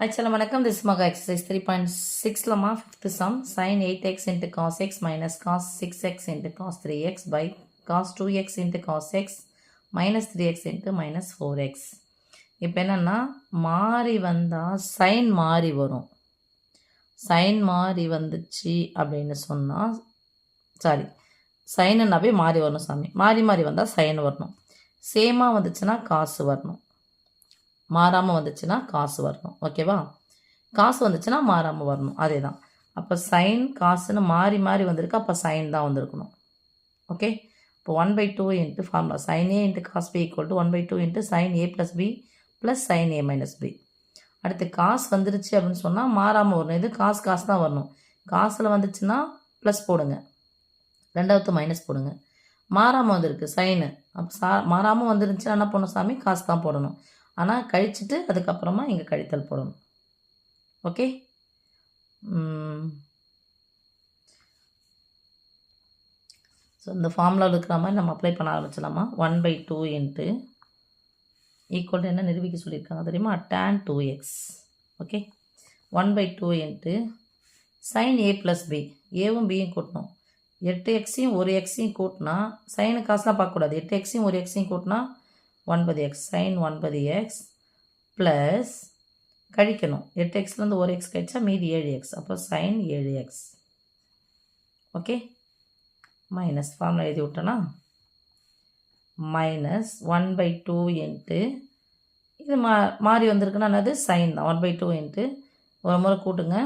Actually, வணக்கம். This is Maga exercise 3.6 லமா 5th sum sin 8x into cos x minus cos 6x into cos 3x by cos 2x into cos x minus 3x into minus 4x. இப்போ என்னன்னா மாறி வந்தால் sign மாறி வரும். Sign மாறி வந்துச்சு அப்படின்னு சொன்னால் சைனுன்னாவே மாறி வரணும் சாமி. மாறி மாறி வந்தால் சைன் வரணும். சேமாக வந்துச்சுன்னா காசு வரணும். மாறாமல் வந்துச்சுன்னா காசு வரணும். ஓகேவா? காசு வந்துச்சுன்னா மாறாமல் வரணும். அதே தான். அப்போ சைன் காசுன்னு மாறி மாறி வந்திருக்கு. அப்போ சைன் தான் வந்திருக்கணும். ஓகே. இப்போ 1/2 into formula sine A into cos B equal to 1/2 into sine A plus B plus sine A minus B. அடுத்து காசு வந்துருச்சு அப்படின்னு சொன்னால் மாறாமல் வரணும். இது காசு தான் வரணும். காசில் வந்துச்சுன்னா ப்ளஸ் போடுங்க, ரெண்டாவது மைனஸ் போடுங்க. மாறாமல் வந்திருக்கு சைனு. அப்போ மாறாமல் வந்துருந்துச்சுன்னா என்ன பண்ணணும் சாமி? காசு தான் போடணும். ஆனால் கழிச்சிட்டு அதுக்கப்புறமா இங்கே கழித்தல் போடணும். ஓகே. ஸோ இந்த ஃபார்முலாவில் இருக்கிற மாதிரி நம்ம அப்ளை பண்ண ஆரம்பிச்சலாமா? 1/2 இன்ட்டு ஈக்குவல் டு என்ன நிரூபிக்க சொல்லியிருக்காங்க தெரியுமா? tan 2x. ஓகே. 1/2 into sine A plus B. ஏவும் பியும் கூட்டணும். 8xையும் ஒரு எக்ஸையும் கூட்டினா சைனு காசுலாம் பார்க்கக்கூடாது. 8xையும் ஒரு எக்ஸையும் கூட்டினா 9x sin 9x ப்ளஸ் கழிக்கணும். 8xலேருந்து ஒரு எக்ஸ் கழிச்சா மீதி 7x. அப்போ sin 7x. Okay. Minus formula எழுதி விட்டோன்னா மைனஸ் 1/2 இன்ட்டு இது மாறி வந்திருக்குன்னா என்னது? சைன் தான். 1/2 இன்ட்டு ஒரு முறை கூட்டுங்க.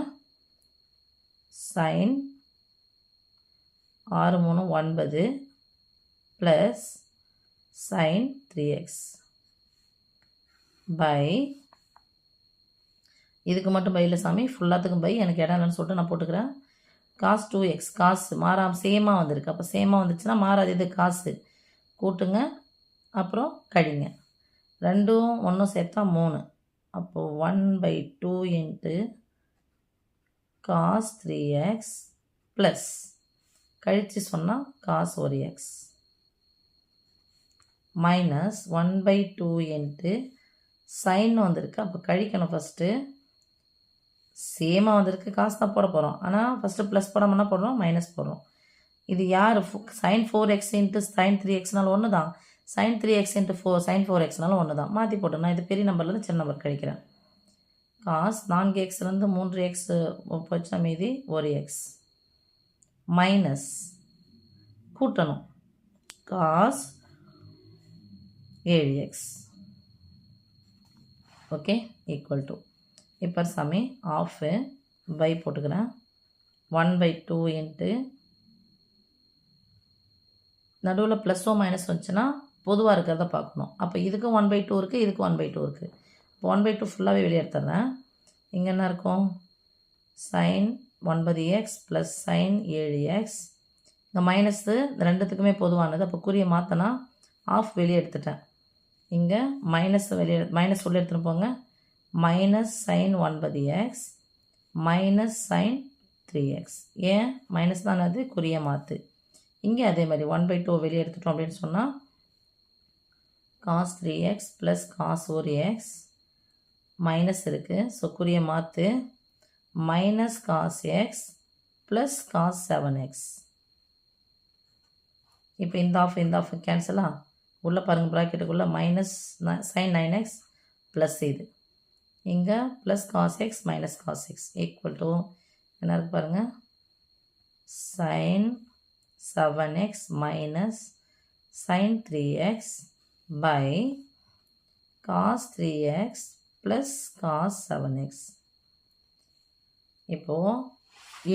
Sign 6 3 9 plus sin 3x by இதுக்கு மட்டும் பை இல்லை சாமி, ஃபுல்லாத்துக்கும் பை. எனக்கு இடம் இல்லைன்னு சொல்லிட்டு நான் போட்டுக்கிறேன். காஸ் 2x காசு மாறாமல் சேமாக வந்திருக்கு. அப்போ சேமாக வந்துச்சுன்னா மாறாது. இது காசு கூட்டுங்க, அப்புறம் கழிங்க. ரெண்டும் ஒன்றும் சேர்த்தா 3. அப்போது 1/2 இன்ட்டு காஸ் 3x ப்ளஸ் கழித்து சொன்னால் cos 1x minus 1/2 into sign வந்திருக்கு. அப்போ கழிக்கணும். ஃபஸ்ட்டு சேமாக வந்திருக்கு, காசு தான் போட போகிறோம். ஆனால் ஃபஸ்ட்டு ப்ளஸ் போடாமல் என்ன போடுறோம்? மைனஸ் போடுறோம். இது யார்? சைன் 4x இன்ட்டு சைன் 3xனாலும் ஒன்று தான். சைன் 3x இன்ட்டு சைன் 4xனாலும் ஒன்று தான். மாற்றி போட்டோம். நான் இது பெரிய நம்பர்லேருந்து சின்ன நம்பர் கழிக்கிறேன். காஸ் 4xலேருந்து 3x போச்சுன்னா மீதி 1x மைனஸ் கூட்டணும் cos 7x. Okay. Equal to இப்போ சாமி ஆஃபு பை போட்டுக்கிறேன். 1/2 இன்ட்டு நடுவில் ப்ளஸ்ஸோ மைனஸ் வந்துச்சுன்னா பொதுவாக இருக்கிறத பார்க்கணும். அப்போ இதுக்கு 1/2 இருக்குது, இதுக்கு 1/2 இருக்குது. இப்போ 1/2 ஃபுல்லாகவே வெளியே எடுத்துடுறேன். இங்கே என்ன இருக்கும்? Sine 9x plus sine 7x. இந்த மைனஸு ரெண்டுத்துக்குமே பொதுவானது. அப்போ குறியை மாற்றினா ஆஃப் வெளியே எடுத்துட்டேன். இங்கே மைனஸ் உள்ளே எடுத்துகிட்டு போங்க. Minus sine 9x minus sine 3x. ஏன் மைனஸ் தான்? அது குறியை மாற்று. இங்கே அதே மாதிரி 1/2 வெளியே எடுத்துட்டோம் அப்படின்னு சொன்னால் cos 3x plus cos 1x minus இருக்குது. ஸோ குறியை மாற்று. Minus cos x plus cos 7x. இப்போ இந்த ஆஃப் கேன்சலா? உள்ளே பாருங்கள் ப்ராக்கெட்டுக்குள்ளே மைனஸ் சைன் 9x ப்ளஸ் இது இங்கே plus cos x minus cos x equal to என்ன இருக்குது பாருங்கள்? Sine 7x minus sine 3x by cos 3x plus cos 7x. இப்போது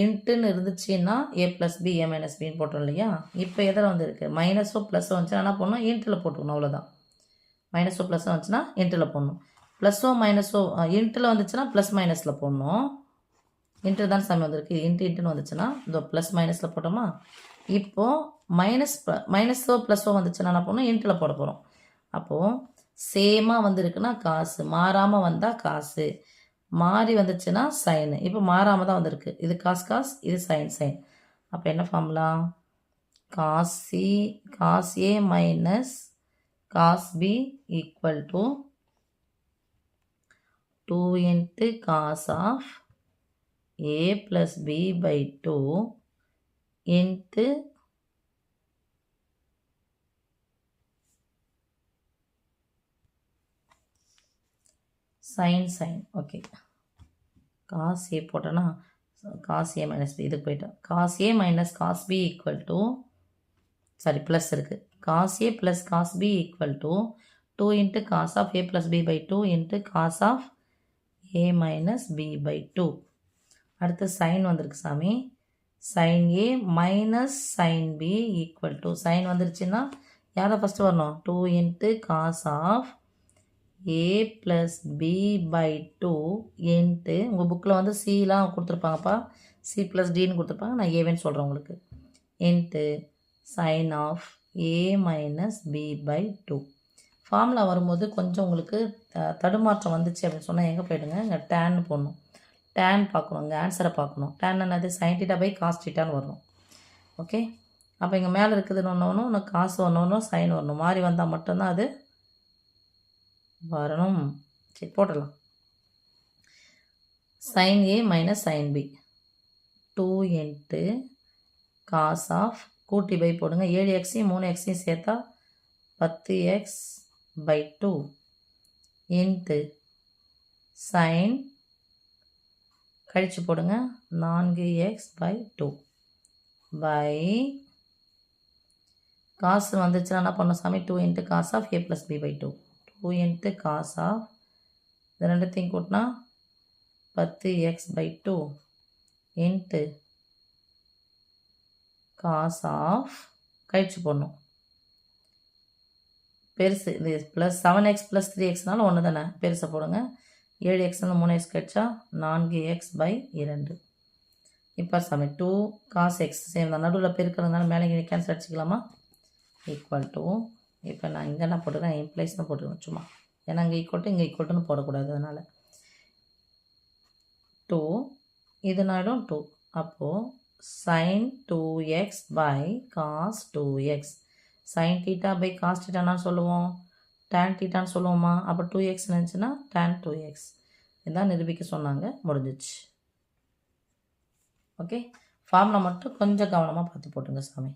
இன்ட்டுன்னு இருந்துச்சுன்னா A plus B A minus பின்னு போட்டோம் இல்லையா? இப்போ எதில் வந்துருக்கு? மைனஸோ ப்ளஸ்ஸோ வந்துச்சுன்னா என்ன பண்ணணும்? இன்ட்டில் போட்டுக்கணும். அவ்வளோதான். மைனஸோ ப்ளஸ்ஸோ வந்துச்சுன்னா இன்ட்டில் போடணும். ப்ளஸ்ஸோ மைனஸோ இன்ட்டில் வந்துச்சுன்னா ப்ளஸ் மைனஸில் போடணும். இன்ட்டு தான் சாமி வந்திருக்கு. இன்ட்டுன்னு வந்துச்சுன்னா இந்த ப்ளஸ் மைனஸில் போட்டோமா? இப்போது மைனஸோ ப்ளஸ்ஸோ வந்துச்சுன்னா என்ன பண்ணணும்? இன்ட்டில் போட போகிறோம். அப்போது சேமாக வந்திருக்குன்னா காசு, மாறாமல் வந்தால் காசு, மாறி வந்துச்சுன்னா சைனு. இப்போ மாறாமல் தான் வந்திருக்கு. இது காஸ் இது சைன். அப்போ என்ன formula? Cos A minus cos B equal to 2 into cos of a plus b by 2 into sin okay cos a போட்டோன்னா cos a minus b இதுக்கு போயிட்டோம் cos a minus cos b equal to plus இருக்குது cos a plus cos b equal to 2 into cos of a plus b by 2 into cos of a minus b by 2 அடுத்து sin வந்திருக்கு சாமி sin a minus sin b equal to sin வந்துருச்சுன்னா யாரை first வரணும் 2 into cos of a plus b by 2 into உங்கள் புக்கில் வந்து cலாம் கொடுத்துருப்பாங்கப்பா c plus dன்னு கொடுத்துருப்பாங்க நான் ஏவேன்னு சொல்கிறேன் உங்களுக்கு into sin of a minus b by 2 formula வரும்போது கொஞ்சம் உங்களுக்கு தடுமாற்றம் வந்துச்சு அப்படின்னு சொன்னால் எங்கே போய்டுங்க இங்கே டேன்னு போடணும் டேன் பார்க்கணும் இங்கே ஆன்சரை பார்க்கணும் டேன் என்னது sin theta by cos thetaன்னு வரணும் ஓகே அப்போ இங்கே மேலே இருக்குதுன்னு ஒன்று காசு ஒன்று சைன் வரணும் மாறி வந்தால் மட்டும்தான் அது வரணும் சரி போடலாம் sin a minus sin b 2 into cos of கூட்டி பை போடுங்க 7xையும் 3xையும் சேர்த்தா 10x by 2 into sin கழிச்சு போடுங்க 4x by 2 by காசு வந்துச்சுன்னா என்ன பண்ணணும் சாமி 2 into cos of a plus b by 2 2 into cos of இது ரெண்டுத்தையும் கூட்டினா 10x by 2 into cos of கழிச்சு போடணும் பெருசு இது ப்ளஸ் 7x ப்ளஸ் 3xனால ஒன்று தானே பெருசை போடுங்க 7x வந்து 3x கழிச்சா 4x by 2 இப்போ சாமி 2 cos x சேம் தான் நடுவில் பெருக்கிறதுனால மேலே இங்கே கேன்சல் அடிச்சிக்கலாமா ஈக்குவல் டு இப்போ நான் இங்கே என்ன போட்டுருக்கேன் இம்ப்ளைஸ்னு போட்டுருக்கேன் சும்மா ஏன்னா இங்கே ஈக்குவல்ட்டுன்னு போடக்கூடாது அதனால் 2 இது நாடும் 2 அப்போது sin 2x by cos 2x sin theta by cos theta சொல்லுவோம் tan thetaன்னு சொல்லுவோமா அப்போ 2x நினச்சுன்னா tan 2x இதான் நிரூபிக்க சொன்னாங்க முடிஞ்சிச்சு ஓகே ஃபார்முலா மட்டும் கொஞ்சம் கவனமாக பார்த்து போட்டுங்க சாமி